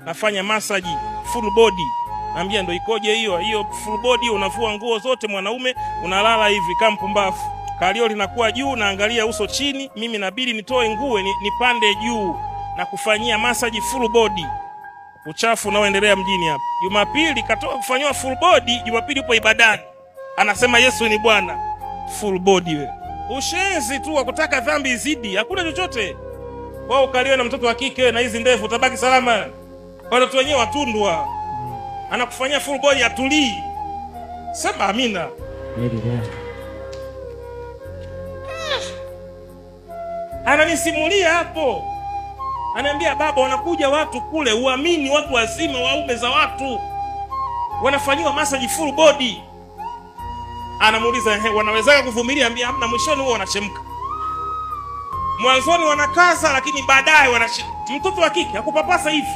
nafanya massage full body. Naambia ndo ikoje hiyo full body, unavua nguo zote mwanaume, unalala hivi kama mpumbavu. Kalio linakuwa juu, naangalia uso chini, mimi inabidi nitoe nguo nipande juu na kufanyia massage full body. Uchafu unaoendelea mjini hapa. Jumapili katoka kufanywa full body, Jumapili upo ibadani. Anasema Yesu ni Bwana. Full body wewe. Ushenzi tu wa kutaka dhambi izidi, hakuna chochote. Wao ukaliwe na mtoto wa kike na hizi ndefu utabaki salama. Watoto wenyewe watundwa. Anakufanyia full body atulii. Sema amina. Ananisimulia hapo. Ananiambia baba, wanakuja watu kule, uamini watu wazima, waume za watu wanafanywa massage full body. Anamuuliza wanaweza kuvumilia? Ambia hamna, mwishoni huo wanachemka. Mwanzoni wanakaza lakini baadaye wanachemka. Mtoto wa kike akupapasa hivi.